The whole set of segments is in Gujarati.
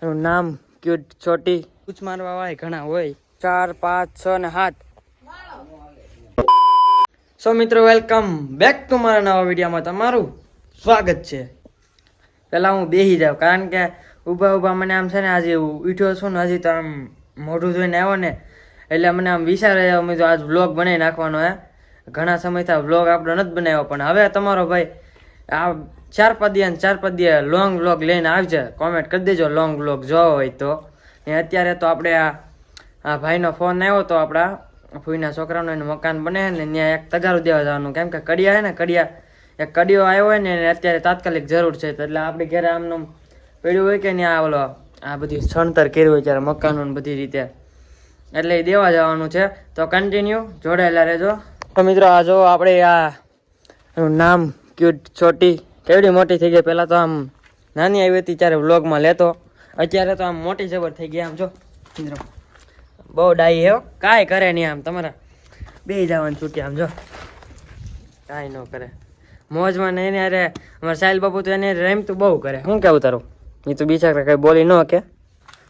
એનું નામ ક્યુટ છોટી પૂછ મારવા વાળા ઘણા હોય 4 5 6 ને 7. સો મિત્રો વેલકમ બેક ટુ મારા નવા વિડીયોમાં તમારું સ્વાગત છે. પહેલા હું બેસી જાઉં કારણ કે ઊભા મને આમ છે ને આજે ઉઠ્યો છું ને હજી તો આમ મોઢું જોઈને આવ્યો ને એટલે મને આમ વિચાર આવ્યો અમે તો આજ વ્લોગ બનાવી નાખવાનો હે. ઘણા સમયથી વ્લોગ આપણો નથી બનાવ્યો પણ હવે તમારો ભાઈ આ 4-5 દિવસ લોંગ વ્લોગ લઈને આવજે. કોમેન્ટ કરી દેજો લોંગ વ્લોગ જોવો હોય તો. અત્યારે તો આપણે આ ભાઈનો ફોન આવ્યો તો આપણા ફૂઈના છોકરાનું એનું મકાન બને ને ત્યાં એક તગારું દેવા જવાનું કેમ કે કડિયા હે ને એક કડિયો આવ્યો હોય ને એને અત્યારે તાત્કાલિક જરૂર છે એટલે આપણે ઘરે આમનું પડ્યું હોય કે ત્યાં ઓલો આ બધી છણતર કર્યું હોય ત્યારે મકાનનું બધી રીતે એટલે એ દેવા જવાનું છે. તો કન્ટિન્યુ જોડાયેલા રહેજો. તો મિત્રો આ જો આપણે આ એનું નામ ક્યુટ છોટી કેવડી મોટી થઈ ગઈ. પહેલાં તો આમ નાની આવી હતી ત્યારે વ્લોગમાં લેતો, અત્યારે તો આમ મોટી જબર થઈ ગઈ. આમ જો મિત્રો બહુ ડાઈ હે, કાંઈ કરે નહીં. આમ તમારા બે જવાનું છૂટી આમ જો કાંઈ ન કરે મોજમાં નહીં ને. અરે અમારા સાહિલ બાપુ તો એને રમતું બહુ કરે. શું કેવું તારું? એ તો બિચારા કંઈ બોલી ન કે.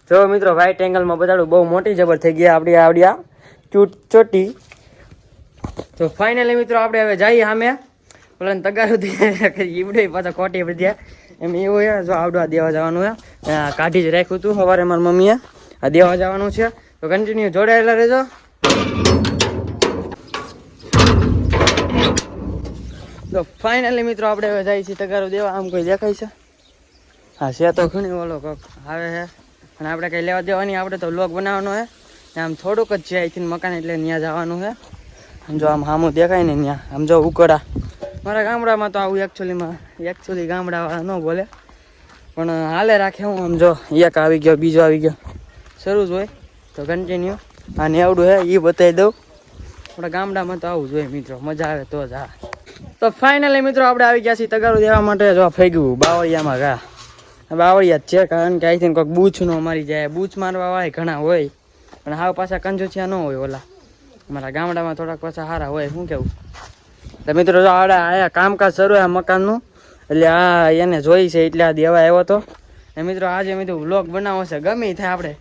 જો મિત્રો વ્હાઇટ એંગલમાં બતાડું બહુ મોટી જબર થઈ ગયા આવડી આ ક્યુટ ચોટી. તો ફાઇનલી મિત્રો આપણે હવે જઈએ સામે પેલા તગારું ઈવડે પાછા ખોટી બધી એમ એવું છે. જો આવડવા દેવા જવાનું છે, કાઢી જ રાખ્યું હતું સવારે મારી મમ્મીએ. આ દેવા જવાનું છે તો કન્ટિન્યુ જોડાયેલા રહેજો. તો ફાઇનલી મિત્રો આપણે હવે જઈએ છીએ તગારું દેવા. આમ કોઈ દેખાય છે? હા છે તો ઘણી ઓલો કોક આવે છે પણ આપણે કંઈ લેવા દેવાની. આપણે તો વ્લોગ બનાવવાનો છે. આમ થોડુંક જ છે અહીંથી મકાન એટલે ત્યાં જવાનું છે. આમ જો આમ સામું દેખાય ને ત્યાં આમ જો ઉકળા. મારા ગામડામાં તો આવું એકચ્યુઅલી ગામડાવાળા ન બોલે પણ હાલે રાખે. હું આમ જો એક આવી ગયો બીજો આવી ગયો શરૂ જ હોય તો કન્ટિન્યુ આ નેવડું હે એ બતાવી દઉં. આપણા ગામડામાં તો આવું જોઈએ મિત્રો, મજા આવે તો જ. હા તો ફાઇનલી મિત્રો આપણે આવી ગયા છીએ તગારું દેવા માટે. જો ફઈ ગયું બાવળિયામાં ઘા બાવળિયા જ છે કારણ કે અહીંથી કોઈક બૂચ ન મારી જાય. બૂચ મારવા વાળા ઘણા હોય પણ હાવ પાછા કંજોચિયા ન હોય. ઓલા અમારા ગામડામાં થોડાક પાછા સારા હોય. શું કેવું? તો મિત્રો જો આવડે આયા કામકાજ શરૂ આ મકાનનું એટલે આ એને જોઈ છે એટલે આ દેવા આવ્યો હતો. ને મિત્રો આજે મેં તો વ્લોગ બનાવો છે. ગમે થાય આપણે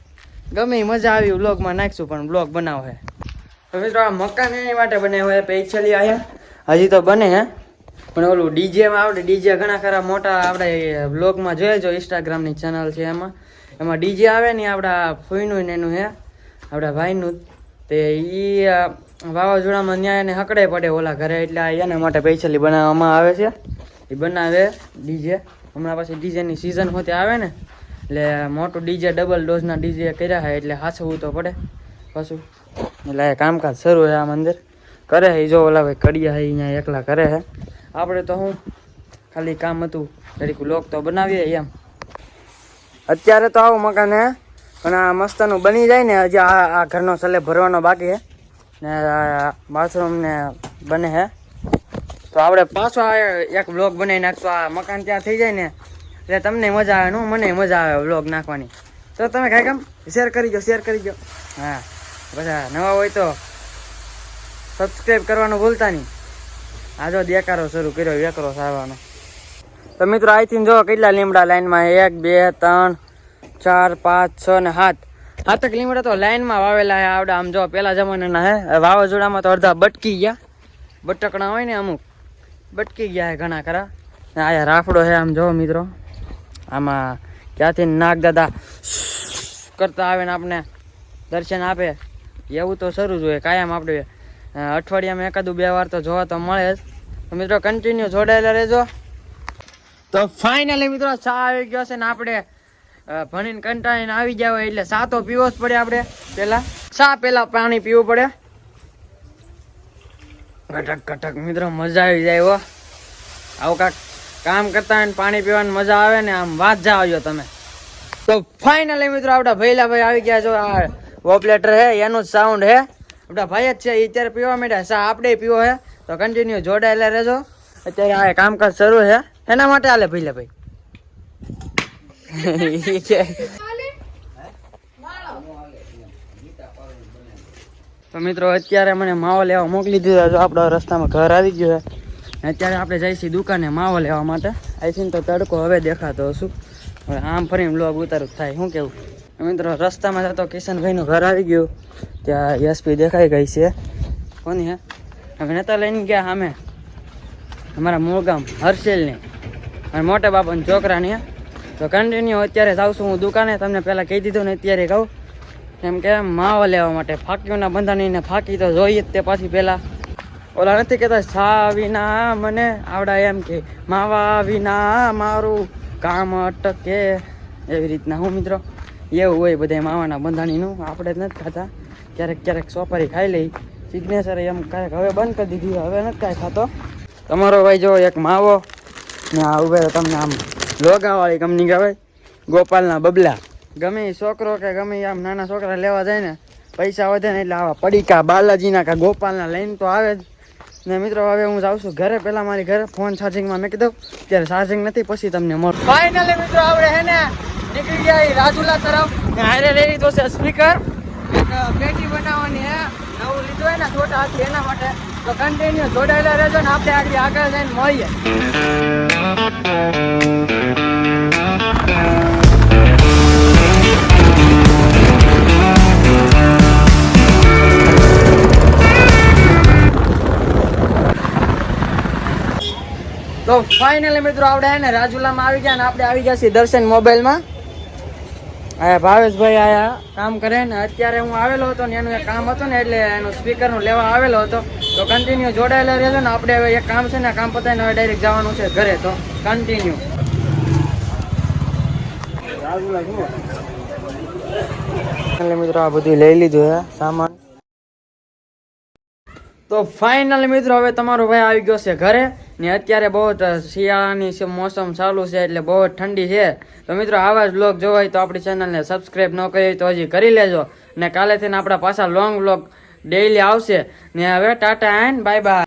ગમે મજા આવી વ્લોગમાં નાખીશું પણ વ્લોગ બનાવો છે. તો મિત્રો આ મકાન એની માટે બનાવ્યો હોય પેચલી આયા હજી તો બને હે પણ ઓલું ડીજેમાં આવડે. ડીજે ઘણા ખરા મોટા આપણે વ્લોગમાં જોઈએ જો ઇન્સ્ટાગ્રામની ચેનલ છે એમાં ડીજે આવે ને આપણા ફૂઈનું ને એનું હે આપણા ભાઈનું તે એ વાવાઝોડામાં ન્યાય એને હકડે પડે ઓલા ઘરે એટલે એના માટે પેચલી બનાવવામાં આવે છે. એ બનાવે ડીજે. હમણાં પછી ડીજેની સિઝન હોતી આવે ને એટલે મોટું ડીજે ડબલ ડોઝના ડીજે કર્યા છે એટલે હાચવું તો પડે પાછું. એટલે કામકાજ શરૂ છે આમ અંદર કરે છે. જો ઓલા ભાઈ કડિયા છે અહીંયા એકલા કરે છે. આપણે તો હું ખાલી કામ હતું જરીક લોક તો બનાવીએ એમ. અત્યારે તો આવું મકાન હે પણ આ મસ્તનું બની જાય ને હજી આ ઘરનો સલે ભરવાનો બાકી છે ને બાથરૂમ ને બને છે તો આપણે પાછો એક વ્લોગ બનાવી નાખશું. આ મકાન ત્યાં થઈ જાય ને એટલે તમને મજા આવે ને મને મજા આવે વ્લોગ નાખવાની. તો તમે કાંઈ કામ શેર કરી દો. હા બધા નવા હોય તો સબસ્ક્રાઈબ કરવાનું ભૂલતા નહીં. આ જો દેકારો શરૂ કર્યો વેકરો સારવાનો. તો મિત્રો અહીંથી જો કેટલા લીમડા લાઈનમાં 1 2 3 4 5 6 ને 7 લીમડા તો લાઈનમાં વાવેલા હે આવડે. આમ જો પેલા જમાનાના હે. વાવાઝોડામાં તો અડધા બટકી ગયા. બટકણા હોય ને અમુક બટકી ગયા હે ઘણા ખરા. આયા રાફડો હે આમ જો મિત્રો. આમાં ક્યાંથી નાગ દાદા કરતા આવે ને આપણે દર્શન આપે એવું તો શરૂ જ હોય કાયમ. આપણે અઠવાડિયામાં 1-2 વાર તો જોવા તો મળે જ. તો મિત્રો કન્ટિન્યુ જોડાયેલા રહેજો. તો ફાઇનલી મિત્રો ચા આવી ગયો છે ને આપણે ભણીને કંટાળીને આવી ગયા હોય એટલે ચા તો પીવો જ પડે. આપણે પહેલા પાણી પીવું પડે. ઘટક મિત્રો મજા આવી જાય હો. આવું કાંક કામ કરતા હોય ને પાણી પીવાની મજા આવે ને આમ વાત જાવજો તમે. તો ફાઇનલી મિત્રો આપણા ભૈલાભાઈ આવી ગયા છો. આ વોપલેટર હે એનું જ સાઉન્ડ હે. આપણા ભાઈ જ છે એ અત્યારે પીવા માંડ્યા. ચા આપણે પીવો હે તો કન્ટિન્યુ જોડાયેલા રહેજો. અત્યારે આ કામકાજ શરૂ છે એના માટે હાલે ભૈલાભાઈ. તો મિત્રો અત્યારે મને માવો લેવા મોકલી દીધો. જો આપણા રસ્તામાં ઘર આવી ગયું છે અત્યારે આપણે જઈશું દુકાને માવો લેવા માટે. આઈ થિંક તો તડકો હવે દેખાતો હશું હવે આમ ફરીને બ્લોગ ઉતારું થાય શું કેવું મિત્રો. રસ્તામાં જતો કિશનભાઈનું ઘર આવી ગયું. ત્યાં યશપી દેખાઈ ગઈ છે. કોની હે અમે નતા લઈને ગયા સામે અમારા મૂળ ગામ હર્ષેલની અને મોટા બાપાના છોકરાની. તો કન્ટિન્યુ અત્યારે જાઉં છું હું દુકાને. તમને પહેલાં કહી દીધું ને અત્યારે કહું કેમ કે માવા લેવા માટે ફાંકીઓના બંધાણીને ફાંકી તો જોઈએ જ તે પાછી પહેલાં. ઓલા નથી કહેતા છા વિના મને આવડા એમ કે માવા વિના મારું કામ અટકે એવી રીતના. હું મિત્રો એવું હોય બધા માવાના બંધાણીનું. આપણે જ નથી ખાતા. ક્યારેક ક્યારેક સોપારી ખાઈ લઈ. સિગ્નેચર એમ કાંઈક હવે બંધ કરી દીધી. હવે નથી કાંઈ ખાતો. તમારો ભાઈ જો એક માવો ને આ ઉભે તમને આમ લોગાવાળી કંપની કહેવાય ગોપાલના બબલા. ગમે એ છોકરો કે ગમે આમ નાના છોકરા લેવા જાય ને પૈસા વધે ને એટલે આવા પડીકા બાલાજીના કે ગોપાલના લઈને તો આવે જ ને. મિત્રો હવે હું જાઉં છું ઘરે. પહેલાં મારી ઘરે ફોન ચાર્જિંગમાં મેં કીધું ત્યારે ચાર્જિંગ નથી પછી તમને મળું. ફાઇનલી મિત્રો આપણે હે ને નીકળી ગયા રાજુલા તરફ. હારે લઈ તો છે સ્પીકર એક પેટી બનાવવાની હે નવું લીધું હોય ને છોટા હાથી એના માટે. તો કન્ટિન્યુ જોડાયેલા રહેજો ને આપણે આગળ જઈને મળીએ. તો ફાઇનલી મિત્રો આપણે હે ને રાજુલામાં આવી ગયા ને આપણે આવી ગયા છીએ દર્શન મોબાઈલમાં. આ ભાવેશભાઈ આયા કામ કરે ને અત્યારે હું આવેલો હતો ને એનું એક કામ હતું ને એટલે એનું સ્પીકરનું લેવા આવેલો હતો. તો કન્ટિન્યુ જોડાયેલા રહેજો ને. આપણે હવે એક કામ છે ને કામ પતાવીને હવે ડાયરેક્ટ જવાનું છે ઘરે. તો કન્ટિન્યુ મિત્રો આ બધું લઈ લીધું હે સામાન. તો ફાઇનલી મિત્રો હવે તમારો ભાઈ આવી ગયો છે ઘરે ને. અત્યારે બહુ શિયાળાની મોસમ ચાલુ છે એટલે બહુ જ ઠંડી છે. તો મિત્રો આવા જ બ્લોગ જોવા હોય તો આપણી ચેનલને સબસ્ક્રાઈબ ન કરી હોય તો હજી કરી લેજો. ને કાલેથી આપણા પાછા લોંગ બ્લોગ ડેઈલી આવશે ને. હવે ટાટા એન્ડ બાય બાય.